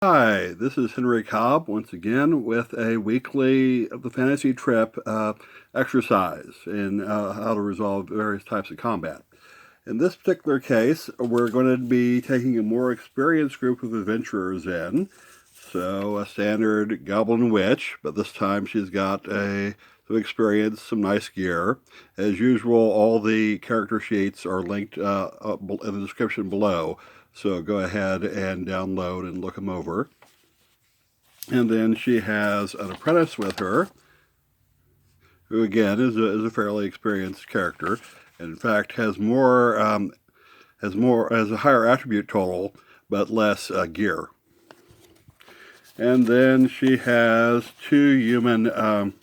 Hi, this is Henry Cobb once again with a weekly of the Fantasy Trip exercise in how to resolve various types of combat. In this particular case, we're going to be taking a more experienced group of adventurers in. So a standard goblin witch, but this time she's got some experience, some nice gear. As usual, all the character sheets are linked in the description below. So go ahead and download and look them over. And then she has an apprentice with her, who again is a fairly experienced character. And in fact, has a higher attribute total, but less gear. And then she has two human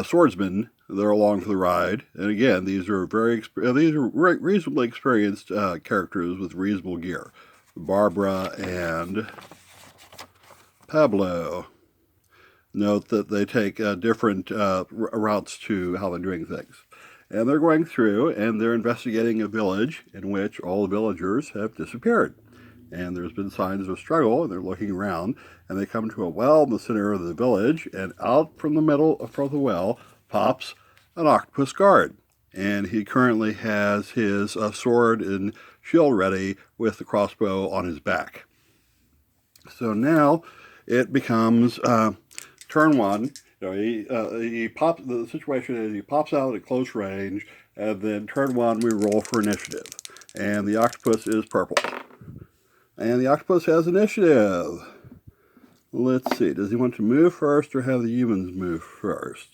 swordsmen. They're along for the ride, and again, these are reasonably experienced characters with reasonable gear. Barbara and Pablo. Note that they take different routes to how they're doing things. And they're going through and they're investigating a village in which all the villagers have disappeared. And there's been signs of struggle, and they're looking around, and they come to a well in the center of the village, and out from the middle of the well pops an octopus guard. And he currently has his sword and shield ready with the crossbow on his back. So now it becomes turn one. He pops. The situation is he pops out at close range, and then turn one we roll for initiative, and the octopus is purple. And the octopus has initiative. Let's see, does he want to move first or have the humans move first?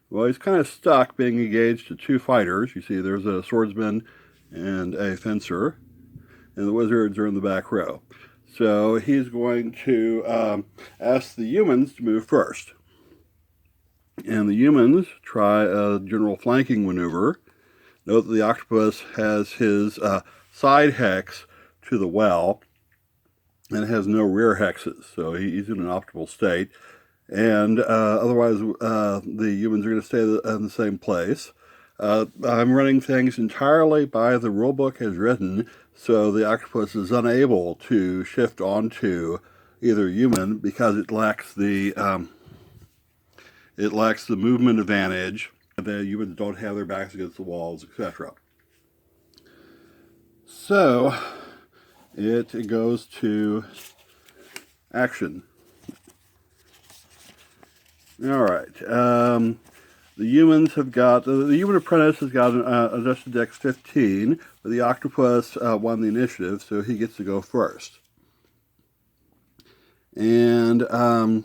Well, he's kind of stuck being engaged to two fighters. You see there's a swordsman and a fencer, and the wizards are in the back row. So he's going to ask the humans to move first. And the humans try a general flanking maneuver. Note that the octopus has his side hex to the well, and has no rear hexes, so he's in an optimal state. And otherwise, the humans are going to stay in the same place. I'm running things entirely by the rulebook as written, so the octopus is unable to shift onto either human because it lacks the movement advantage. The humans don't have their backs against the walls, etc. So it goes to action. All right. The humans have got, the human apprentice has got an adjusted dex 15, but the octopus won the initiative, so he gets to go first. And, and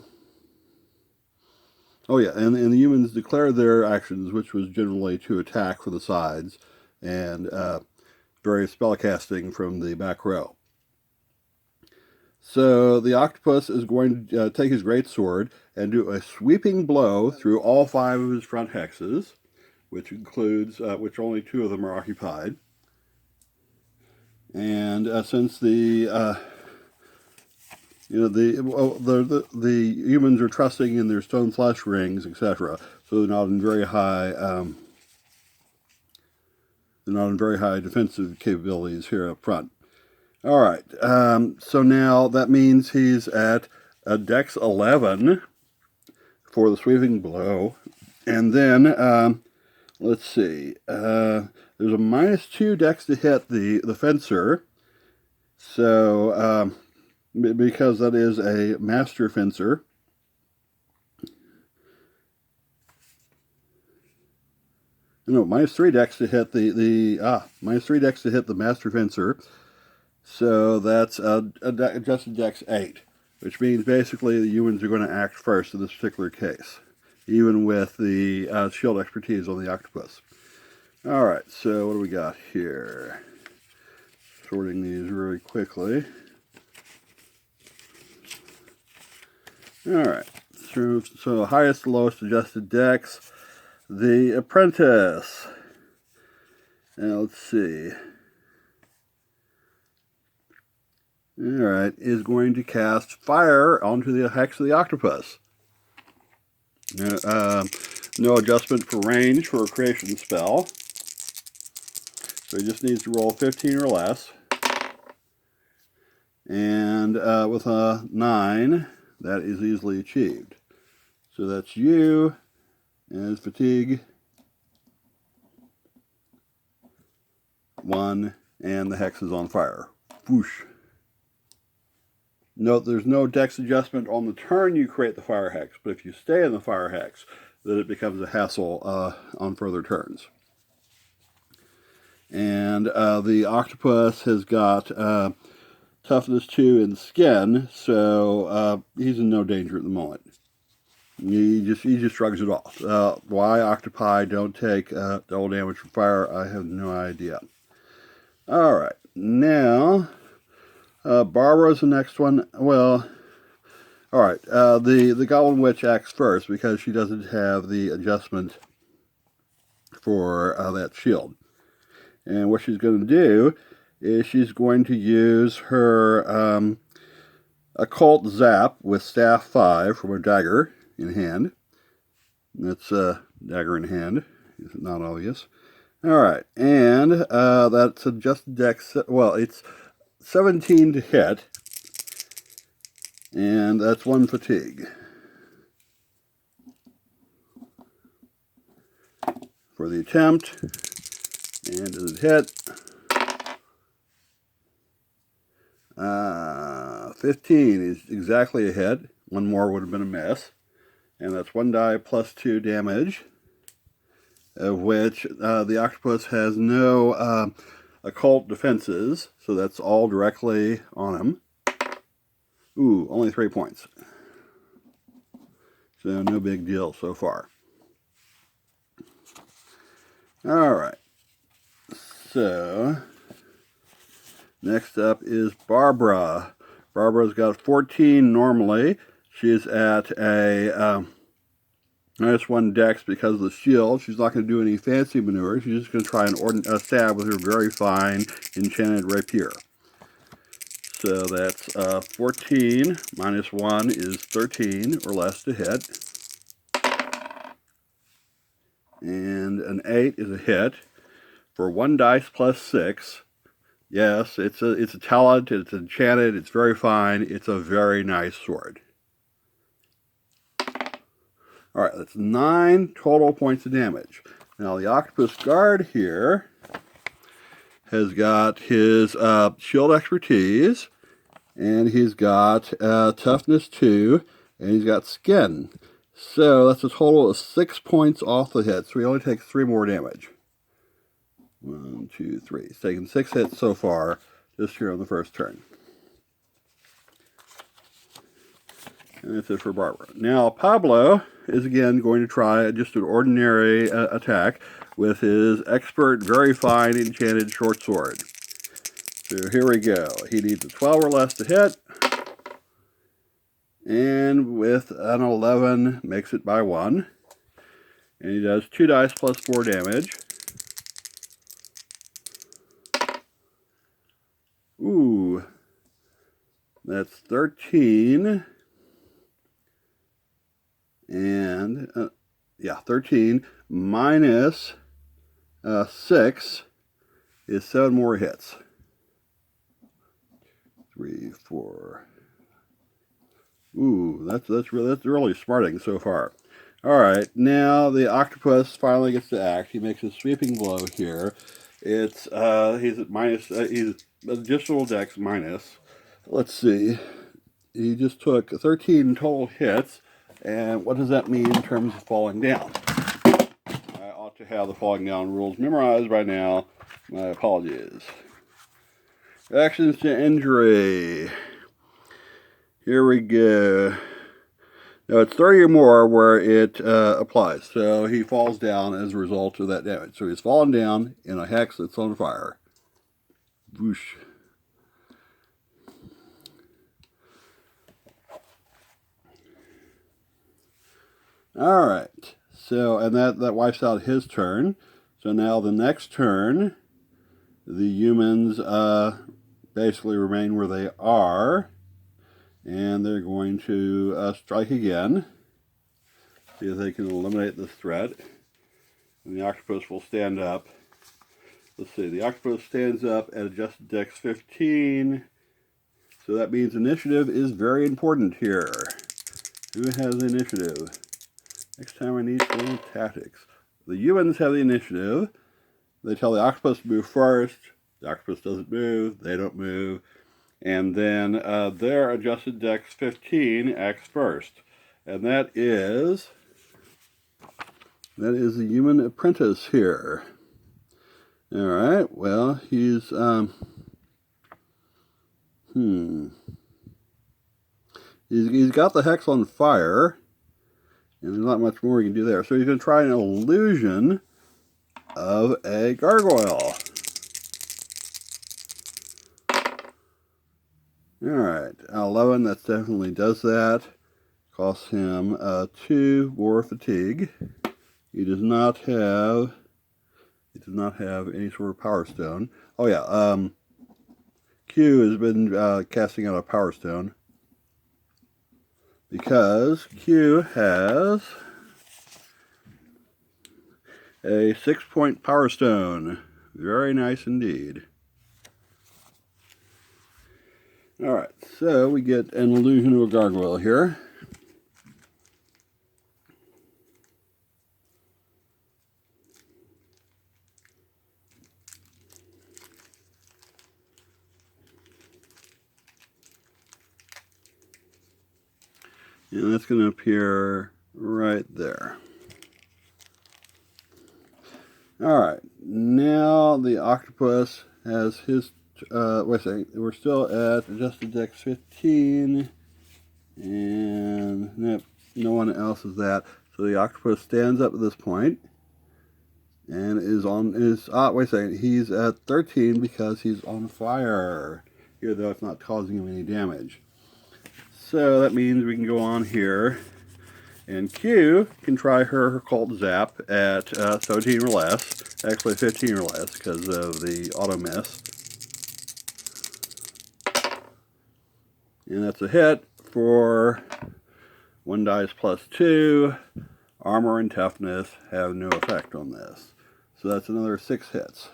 the humans declared their actions, which was generally to attack from the sides, and various spellcasting from the back row. So the octopus is going to take his great sword and do a sweeping blow through all 5 of his front hexes, which includes which only 2 of them are occupied. And since the humans are trusting in their stone flesh rings, etc., so they're not in very high defensive capabilities here up front. All right, so now that means he's at a dex 11 for the sweeping blow. And then, let's see, there's a -2 dex to hit the fencer. So, because that is a master fencer. No, -3 dex to hit -3 dex to hit the master fencer. So that's adjusted dex 8, which means basically the humans are going to act first in this particular case, even with the shield expertise on the octopus. All right, so what do we got here? Sorting these really quickly. All right, so highest to lowest adjusted dex, the apprentice. Now let's see. Alright, is going to cast fire onto the hex of the octopus. No adjustment for range for a creation spell. So he just needs to roll 15 or less. And with a 9, that is easily achieved. So that's U as fatigue, 1, and the hex is on fire. Whoosh. Note there's no dex adjustment on the turn you create the fire hex, but if you stay in the fire hex, then it becomes a hassle on further turns. And the octopus has got toughness 2 and skin, so he's in no danger at the moment. He just shrugs it off. Why octopi don't take double damage from fire, I have no idea. Alright, now Barbara's the next one. Well, alright, the Goblin Witch acts first because she doesn't have the adjustment for that shield. And what she's going to do is she's going to use her Occult Zap with Staff 5 from a dagger in hand. That's dagger in hand. Is it not obvious? Alright, and that's adjusted dex. Well, it's 17 to hit, and that's 1 fatigue. For the attempt, and does it hit? 15 is exactly a hit. One more would have been a miss. And that's 1 die plus 2 damage, of which the octopus has no occult defenses, so that's all directly on him. Ooh, only 3 points. So no big deal so far. Alright. So, next up is Barbara. Barbara's got 14 normally. She's at a -1 dex because of the shield. She's not going to do any fancy maneuvers. She's just going to try and stab with her very fine enchanted rapier. So that's 14 minus 1 is 13 or less to hit. And an 8 is a hit for 1 dice plus 6. Yes, it's a talent, it's enchanted, it's very fine, it's a very nice sword. Alright, that's 9 total points of damage. Now the octopus guard here has got his shield expertise, and he's got toughness 2, and he's got skin. So that's a total of 6 points off the hit, so he only takes 3 more damage. 1, 2, 3. He's taken 6 hits so far, just here on the first turn. And that's it for Barbara. Now Pablo is again going to try just an ordinary attack with his expert, very fine, enchanted short sword. So here we go. He needs a 12 or less to hit. And with an 11, makes it by 1. And he does 2 dice plus 4 damage. Ooh, that's 13. And, 13 minus 6 is 7 more hits. 3, 4. Ooh, that's really smarting so far. All right, now the octopus finally gets to act. He makes a sweeping blow here. It's he's at minus. He's additional dex minus. Let's see. He just took 13 total hits, and what does that mean in terms of falling down? I ought to have the falling down rules memorized by now. My apologies. Actions to injury. Here we go. Now it's 30 or more where it applies. So he falls down as a result of that damage. So he's fallen down in a hex that's on fire. Whoosh. Alright. So, and that wipes out his turn. So now the next turn, the humans basically remain where they are. And they're going to strike again. See if they can eliminate this threat. And the octopus will stand up. Let's see, the octopus stands up at adjusted dex 15. So that means initiative is very important here. Who has initiative? Next time I need some tactics. The humans have the initiative. They tell the octopus to move first. The octopus doesn't move. They don't move. And then their adjusted dex 15 acts first. And that is the human apprentice here. All right, well, he's, he's got the hex on fire, and there's not much more he can do there. So he's going to try an illusion of a gargoyle. All right, 11, that definitely does that. Costs him 2 more fatigue. He does not have any sort of power stone. Oh yeah, Q has been casting out a power stone because Q has a 6-point power stone. Very nice indeed. Alright, so we get an illusion of a gargoyle here. And that's going to appear right there. Alright, now the octopus has his, wait a second, we're still at adjusted dex 15, and nope, no one else is that. So the octopus stands up at this point, and is on his, wait a second, he's at 13 because he's on fire, even though it's not causing him any damage. So that means we can go on here, and Q can try her occult zap at 17 or less, actually 15 or less because of the auto miss. And that's a hit for 1 dice plus 2. Armor and toughness have no effect on this. So that's another 6 hits.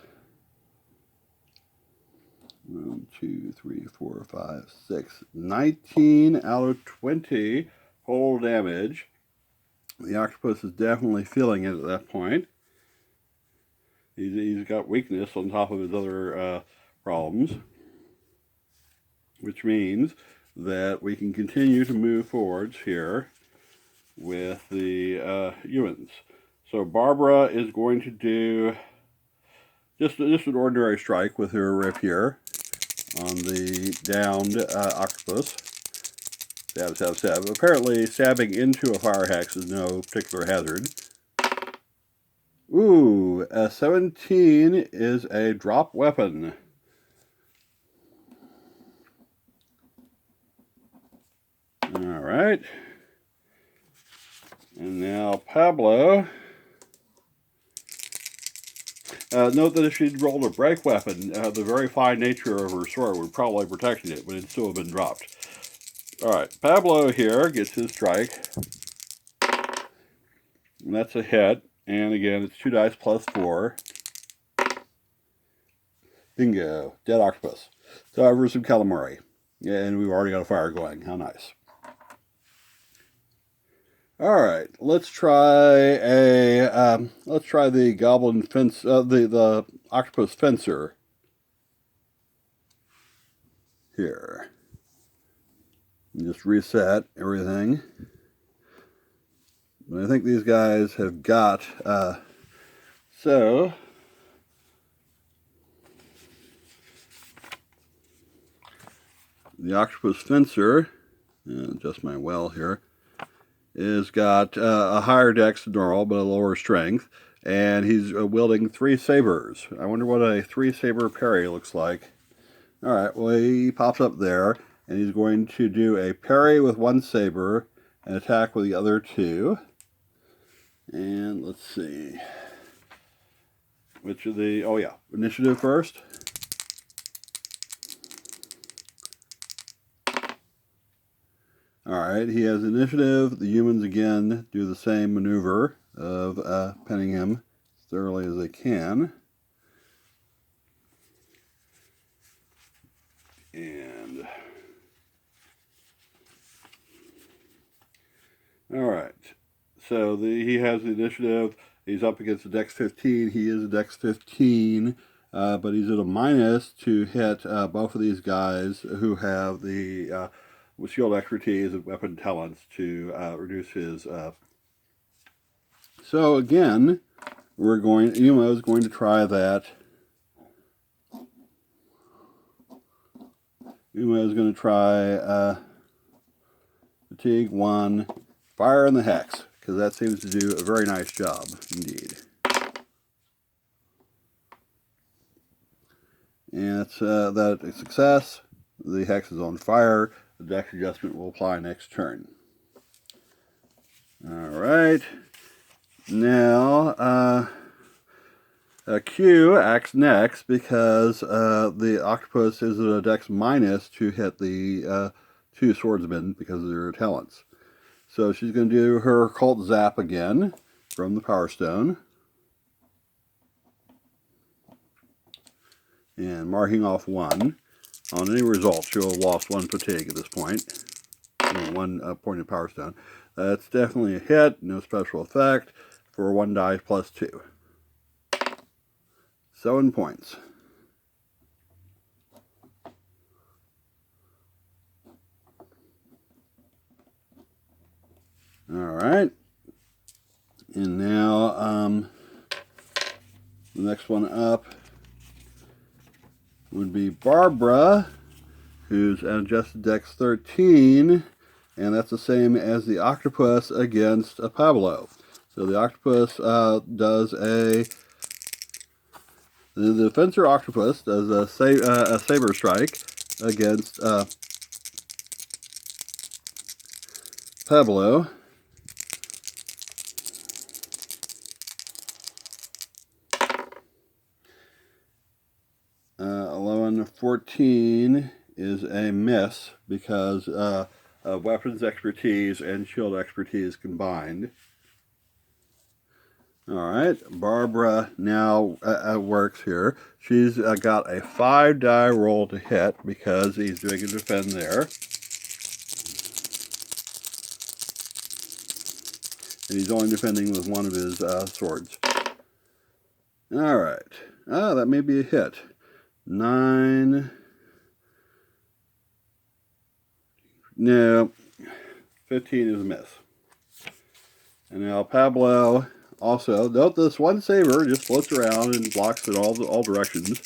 1, 2, 3, 4, 5, 6. 19 out of 20 whole damage. The octopus is definitely feeling it at that point. He's got weakness on top of his other problems, which means that we can continue to move forwards here with the humans. So Barbara is going to do just an ordinary strike with her rapier on the downed octopus. Stab, stab, stab. Apparently, stabbing into a fire hex is no particular hazard. Ooh, a 17 is a drop weapon. Alright. And now Pablo. Note that if she'd rolled a break weapon, the very fine nature of her sword would probably protect it, but it'd still have been dropped. Alright, Pablo here gets his strike. And that's a hit. And again, it's 2 dice plus 4. Bingo. Dead octopus. So I've some calamari. And we've already got a fire going. How nice. Alright, let's try the goblin fence, the octopus fencer here. And just reset everything. But I think these guys have got, so the octopus fencer, adjust my well here, is got a higher dex than normal, but a lower strength, and he's wielding 3 sabers. I wonder what a 3-saber parry looks like. Alright, well he pops up there, and he's going to do a parry with 1 saber, and attack with the other 2. And let's see. Which of the, oh yeah, initiative first. Alright, he has initiative. The humans again do the same maneuver of pinning him as thoroughly as they can. And All right. So he has the initiative. He's up against a Dex 15. He is a Dex 15, but he's at a minus to hit both of these guys who have the shield expertise and weapon talents to reduce his. So again, Umo is going to try that. Umo is going to try fatigue 1, fire in the hex, because that seems to do a very nice job indeed. And it's that a success. The hex is on fire. The dex adjustment will apply next turn. All right. Now, Q acts next because the octopus is at a dex minus to hit the two swordsmen because of their talents. So she's going to do her occult zap again from the Power Stone. And marking off 1. On any result, she'll have lost 1 fatigue at this point. 1 point of Power Stone. That's definitely a hit, no special effect, for 1 die plus 2. 7 points. Alright. And now, the next one up would be Barbara, who's at adjusted dex 13, and that's the same as the octopus against a Pablo. So the octopus does the defensor octopus does a saber strike against Pablo. 14 is a miss because of weapons expertise and shield expertise combined. Alright, Barbara now works here. She's got a 5 die roll to hit because he's doing a defend there. And he's only defending with one of his swords. Alright, that may be a hit. 9. No, 15 is a miss. And now Pablo also, note this one saber just floats around and blocks in all directions.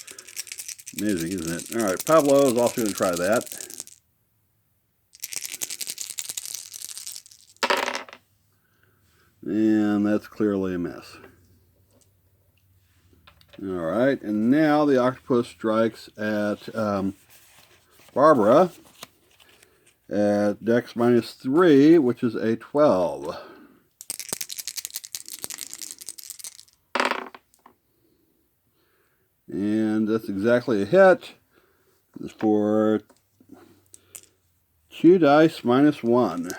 Amazing, isn't it? Alright, Pablo is also going to try that. And that's clearly a miss. Alright, and now the octopus strikes at Barbara at dex minus 3, which is a 12. And that's exactly a hit. It's for 2 dice minus 1.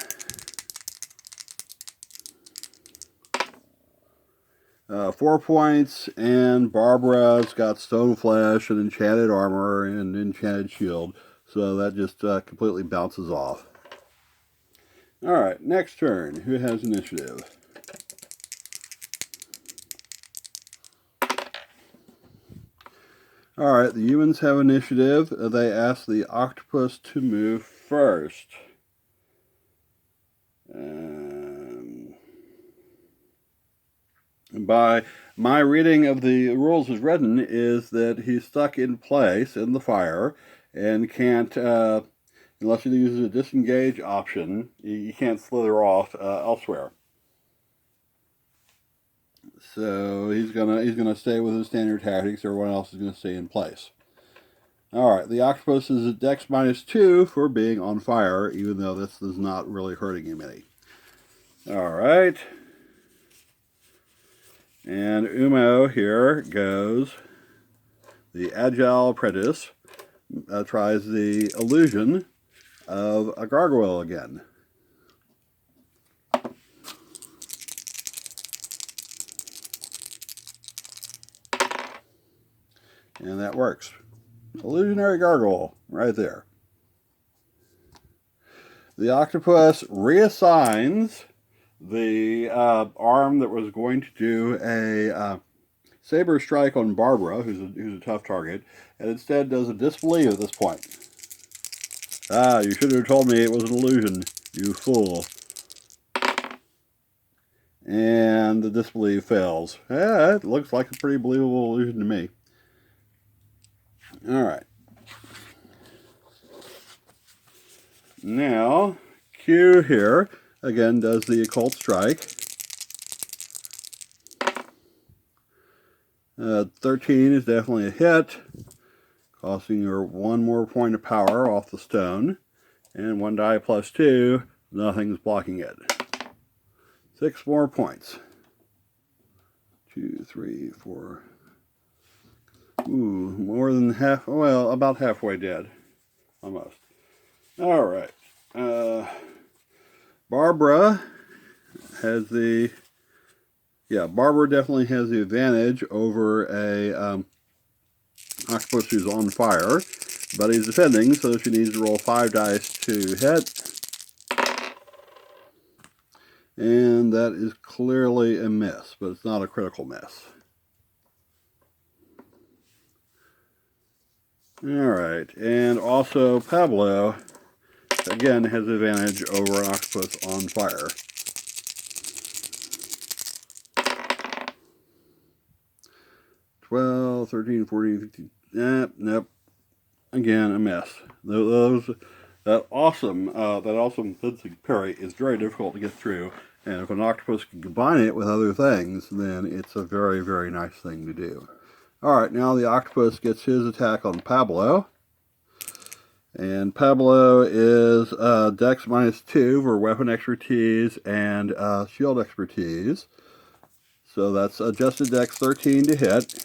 4 points, and Barbara's got stone flesh and enchanted armor and enchanted shield, so that just completely bounces off. Alright, next turn. Who has initiative? Alright, the humans have initiative. They ask the octopus to move first. By my reading of the rules as written is that he's stuck in place in the fire and can't, unless he uses a disengage option, you can't slither off elsewhere. So he's gonna stay with his standard tactics. Everyone else is gonna stay in place. All right, the octopus is at dex minus 2 for being on fire, even though this is not really hurting him any. All right. And Umo here goes. The agile apprentice tries the illusion of a gargoyle again. And that works. Illusionary gargoyle, right there. The octopus reassigns the arm that was going to do a saber strike on Barbara, who's a tough target, and instead does a disbelieve at this point. Ah, you should have told me it was an illusion, you fool. And the disbelief fails. Yeah, it looks like a pretty believable illusion to me. Alright. Now, Q here, again, does the occult strike. 13 is definitely a hit, costing her 1 more point of power off the stone. And 1 die plus 2, nothing's blocking it. 6 more points. 2, 3, 4. Ooh, more than half, well, about halfway dead. Almost. Alright. Barbara has the... Yeah, Barbara definitely has the advantage over a octopus who's on fire. But he's defending, so she needs to roll 5 dice to hit. And that is clearly a miss, but it's not a critical miss. Alright, and also Pablo, again, has advantage over an octopus on fire. $12, $13, $14, $15, nope. Again, a miss. That awesome fencing parry is very difficult to get through, and if an octopus can combine it with other things, then it's a very, very nice thing to do. Alright, now the octopus gets his attack on Pablo. And Pablo is Dex -2 for weapon expertise and shield expertise. So that's adjusted Dex 13 to hit.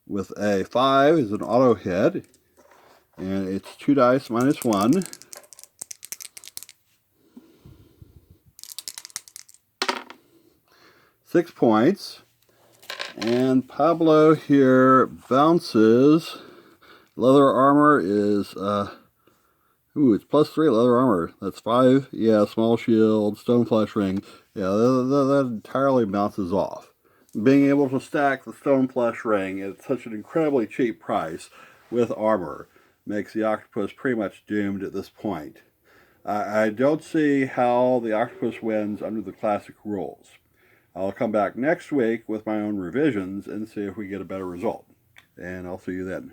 With a 5 is an auto hit. And it's 2 dice -1. Six points. And Pablo here bounces. Leather armor is, it's +3 leather armor. That's 5. Yeah, small shield, stone flesh ring. Yeah, that entirely bounces off. Being able to stack the stone flesh ring at such an incredibly cheap price with armor makes the octopus pretty much doomed at this point. I don't see how the octopus wins under the classic rules. I'll come back next week with my own revisions and see if we get a better result. And I'll see you then.